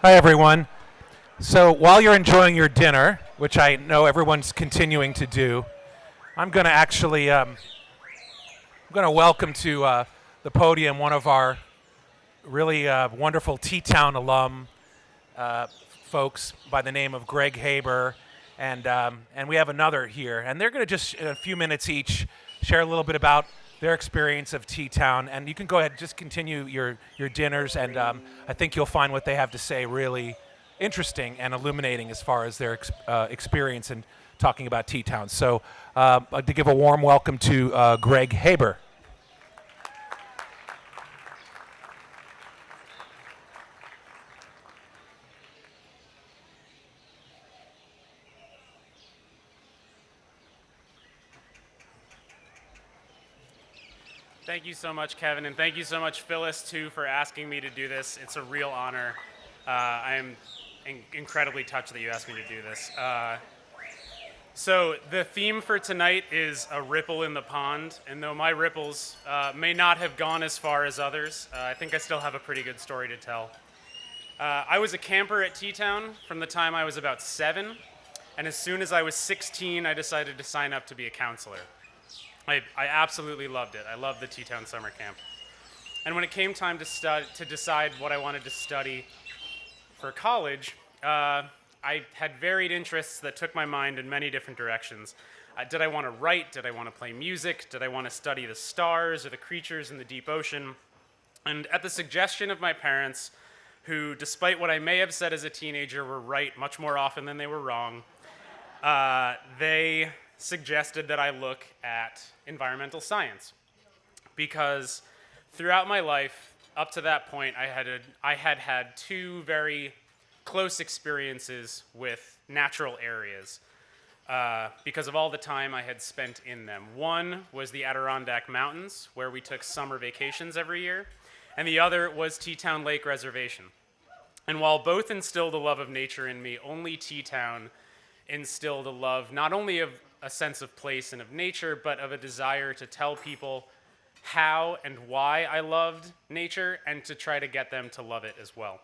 Hi, everyone. So while you're enjoying your dinner, which I know everyone's continuing to do, I'm going to actually I'm going to welcome to the podium one of our really wonderful Teatown alum uh, folks by the name of Greg Haber, and we have another here, and they're going to just in a few minutes each share a little bit about their experience of Teatown, and you can go ahead and just continue your dinners, and I think you'll find what they have to say really interesting and illuminating as far as their experience in talking about Teatown. So I'd like to give a warm welcome to Greg Haber. Thank you so much, Kevin, and thank you so much, Phyllis, too, for asking me to do this. It's a real honor. I am incredibly touched that you asked me to do this. So the theme for tonight is a ripple in the pond, and though my ripples may not have gone as far as others, I think I still have a pretty good story to tell. I was a camper at Teatown from the time I was about 7, and as soon as I was 16, I decided to sign up to be a counselor. I absolutely loved it. I loved the Teatown summer camp. And when it came time to decide what I wanted to study for college, I had varied interests that took my mind in many different directions. Did I want to write? Did I want to play music? Did I want to study the stars or the creatures in the deep ocean? And at the suggestion of my parents, who, despite what I may have said as a teenager, were right much more often than they were wrong, they suggested that I look at environmental science, because throughout my life up to that point I had two very close experiences with natural areas because of all the time I had spent in them. One was the Adirondack Mountains, where we took summer vacations every year, and the other was Teatown Lake Reservation. And while both instilled a love of nature in me, only Teatown instilled a love not only of a sense of place and of nature, but of a desire to tell people how and why I loved nature and to try to get them to love it as well.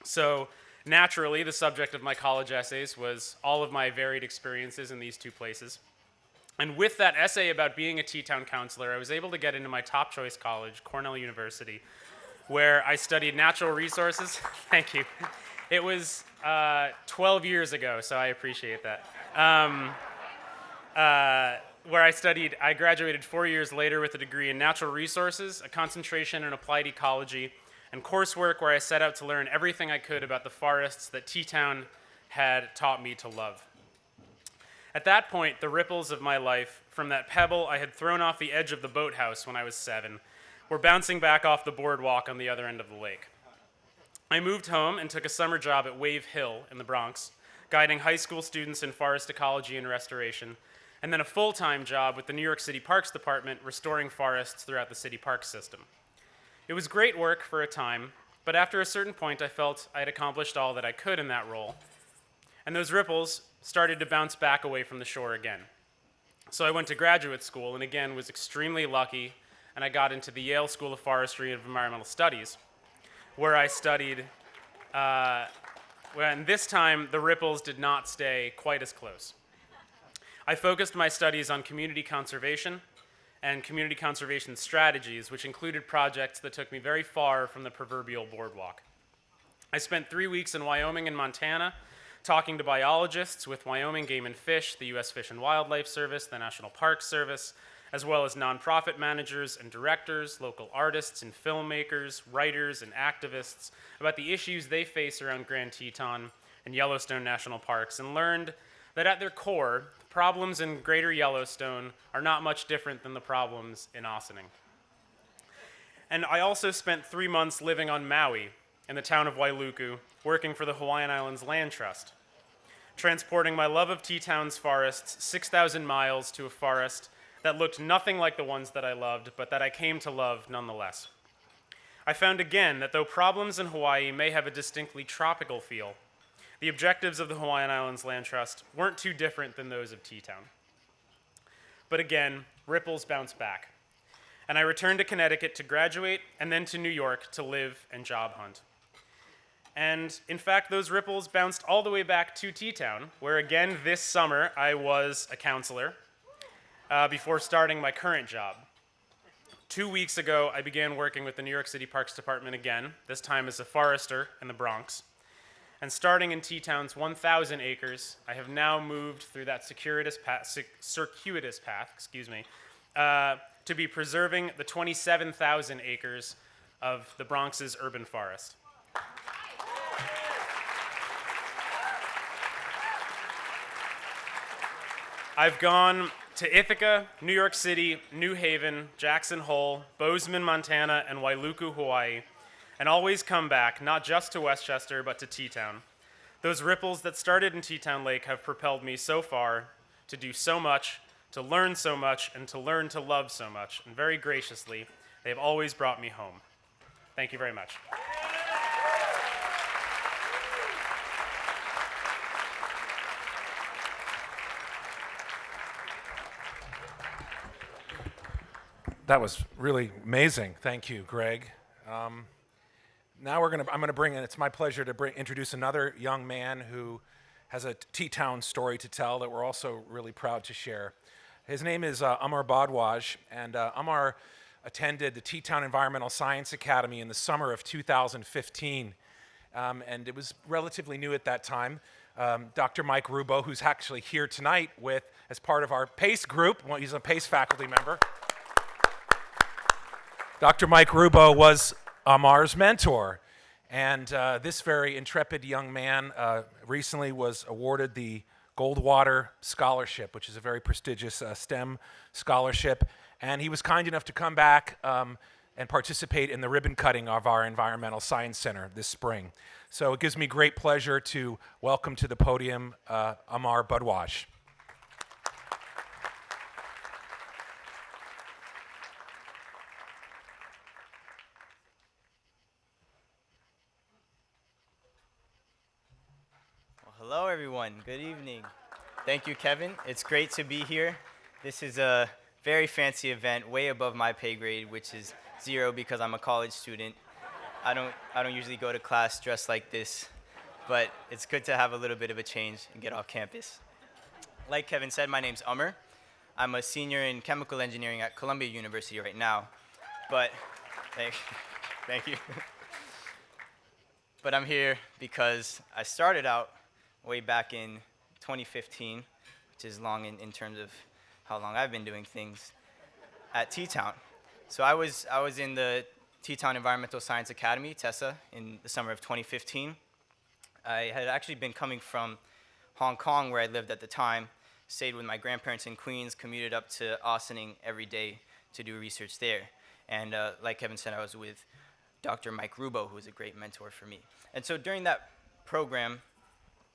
So naturally, the subject of my college essays was all of my varied experiences in these two places. And with that essay about being a Teatown counselor, I was able to get into my top choice college, Cornell University, where I studied natural resources. Thank you. It was 12 years ago, so I appreciate that. Where I graduated 4 years later with a degree in natural resources, a concentration in applied ecology, and coursework where I set out to learn everything I could about the forests that Teatown had taught me to love. At that point, the ripples of my life, from that pebble I had thrown off the edge of the boathouse when I was 7, were bouncing back off the boardwalk on the other end of the lake. I moved home and took a summer job at Wave Hill in the Bronx, guiding high school students in forest ecology and restoration, and then a full-time job with the New York City Parks Department restoring forests throughout the city park system. It was great work for a time, but after a certain point I felt I had accomplished all that I could in that role, and those ripples started to bounce back away from the shore again. So I went to graduate school and again was extremely lucky, and I got into the Yale School of Forestry and Environmental Studies, where I studied, and this time the ripples did not stay quite as close. I focused my studies on community conservation and community conservation strategies, which included projects that took me very far from the proverbial boardwalk. I spent 3 weeks in Wyoming and Montana talking to biologists with Wyoming Game and Fish, the U.S. Fish and Wildlife Service, the National Park Service, as well as nonprofit managers and directors, local artists and filmmakers, writers and activists about the issues they face around Grand Teton and Yellowstone National Parks, and learned that at their core, problems in Greater Yellowstone are not much different than the problems in Ossining. And I also spent 3 months living on Maui in the town of Wailuku, working for the Hawaiian Islands Land Trust, transporting my love of Teatown's forests 6,000 miles to a forest that looked nothing like the ones that I loved, but that I came to love nonetheless. I found again that though problems in Hawaii may have a distinctly tropical feel, the objectives of the Hawaiian Islands Land Trust weren't too different than those of Teatown. But again, ripples bounce back, and I returned to Connecticut to graduate and then to New York to live and job hunt. And in fact, those ripples bounced all the way back to Teatown, where again this summer I was a counselor before starting my current job. 2 weeks ago, I began working with the New York City Parks Department again, this time as a forester in the Bronx. And starting in Teatown's 1,000 acres, I have now moved through that circuitous path, to be preserving the 27,000 acres of the Bronx's urban forest. I've gone to Ithaca, New York City, New Haven, Jackson Hole, Bozeman, Montana, and Wailuku, Hawaii, and always come back, not just to Westchester, but to Teatown. Those ripples that started in Teatown Lake have propelled me so far to do so much, to learn so much, and to learn to love so much. And very graciously, they have always brought me home. Thank you very much. That was really amazing. Thank you, Greg. Now I'm going to bring in, it's my pleasure to introduce another young man who has a Teatown story to tell that we're also really proud to share. His name is Amar Bhardwaj, and Amar attended the Teatown Environmental Science Academy in the summer of 2015, and it was relatively new at that time. Dr. Mike Rubo, who's actually here tonight as part of our PACE group, well, he's a PACE faculty member. Dr. Mike Rubo was Amar's mentor, and this very intrepid young man recently was awarded the Goldwater Scholarship, which is a very prestigious STEM scholarship, and he was kind enough to come back and participate in the ribbon cutting of our Environmental Science Center this spring. So it gives me great pleasure to welcome to the podium Amar Bhardwaj. Hello, everyone. Good evening. Thank you, Kevin. It's great to be here. This is a very fancy event, way above my pay grade, which is 0 because I'm a college student. I don't usually go to class dressed like this, but it's good to have a little bit of a change and get off campus. Like Kevin said, my name's Amar. I'm a senior in chemical engineering at Columbia University right now, but thank you. But I'm here because I started out way back in 2015, which is long in terms of how long I've been doing things, at Teatown. So I was in the Teatown Environmental Science Academy, TESA, in the summer of 2015. I had actually been coming from Hong Kong, where I lived at the time, stayed with my grandparents in Queens, commuted up to Ossining every day to do research there. And like Kevin said, I was with Dr. Mike Rubo, who was a great mentor for me. And so during that program,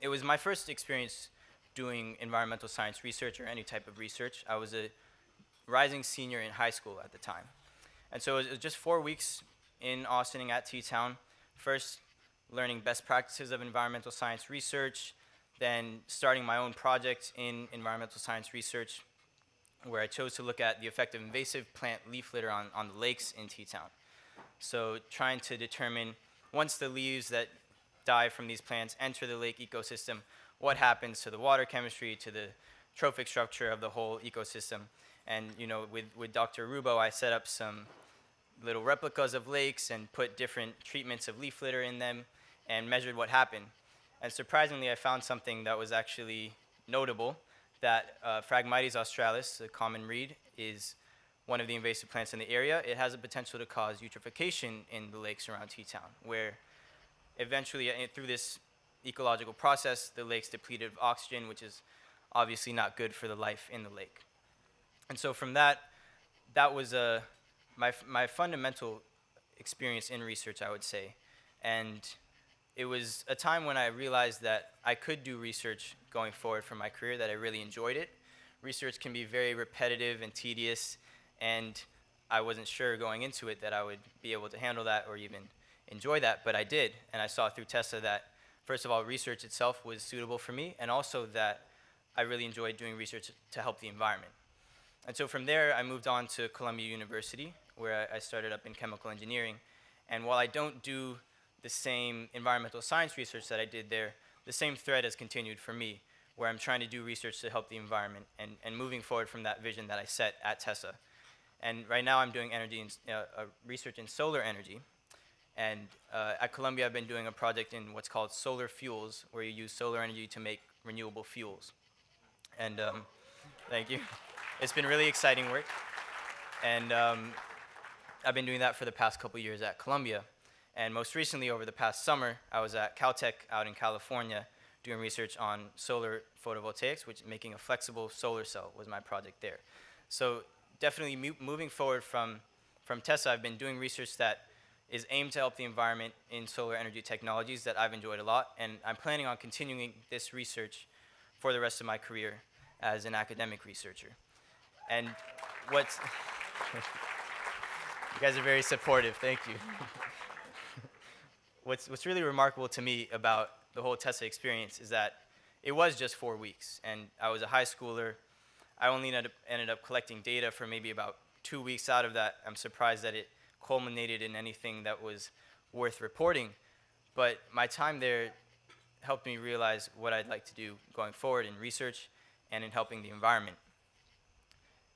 it was my first experience doing environmental science research or any type of research. I was a rising senior in high school at the time. And so it was just 4 weeks in Ossining at Teatown, first learning best practices of environmental science research, then starting my own project in environmental science research, where I chose to look at the effect of invasive plant leaf litter on the lakes in Teatown. So trying to determine, once the leaves that die from these plants enter the lake ecosystem, what happens to the water chemistry, to the trophic structure of the whole ecosystem. And with Dr. Rubo, I set up some little replicas of lakes and put different treatments of leaf litter in them and measured what happened. And surprisingly, I found something that was actually notable, that Phragmites australis, the common reed, is one of the invasive plants in the area. It has a potential to cause eutrophication in the lakes around Teatown, where eventually, through this ecological process, the lake's depleted of oxygen, which is obviously not good for the life in the lake. And so from that was my fundamental experience in research, I would say. And it was a time when I realized that I could do research going forward for my career, that I really enjoyed it. Research can be very repetitive and tedious, and I wasn't sure going into it that I would be able to handle that or even enjoy that, but I did. And I saw through TESA that, first of all, research itself was suitable for me, and also that I really enjoyed doing research to help the environment. And so from there, I moved on to Columbia University, where I started up in chemical engineering. And while I don't do the same environmental science research that I did there, the same thread has continued for me, where I'm trying to do research to help the environment and moving forward from that vision that I set at TESA. And right now I'm doing research in solar energy. And at Columbia, I've been doing a project in what's called solar fuels, where you use solar energy to make renewable fuels. And thank you. It's been really exciting work. And I've been doing that for the past couple years at Columbia. And most recently, over the past summer, I was at Caltech out in California doing research on solar photovoltaics, which making a flexible solar cell was my project there. So definitely moving forward from TESA, I've been doing research that is aimed to help the environment in solar energy technologies that I've enjoyed a lot. And I'm planning on continuing this research for the rest of my career as an academic researcher. And what's... You guys are very supportive, thank you. What's really remarkable to me about the whole TESA experience is that it was just 4 weeks, and I was a high schooler. I only ended up collecting data for maybe about 2 weeks out of that. I'm surprised that it culminated in anything that was worth reporting, but my time there helped me realize what I'd like to do going forward in research and in helping the environment.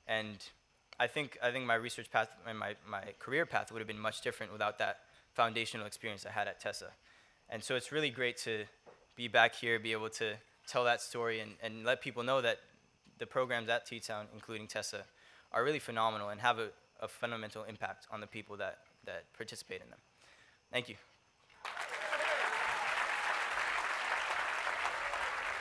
And I think my research path and my career path would have been much different without that foundational experience I had at TESA. And so it's really great to be back here, be able to tell that story and let people know that the programs at Teatown, including TESA, are really phenomenal and have a fundamental impact on the people that participate in them. Thank you.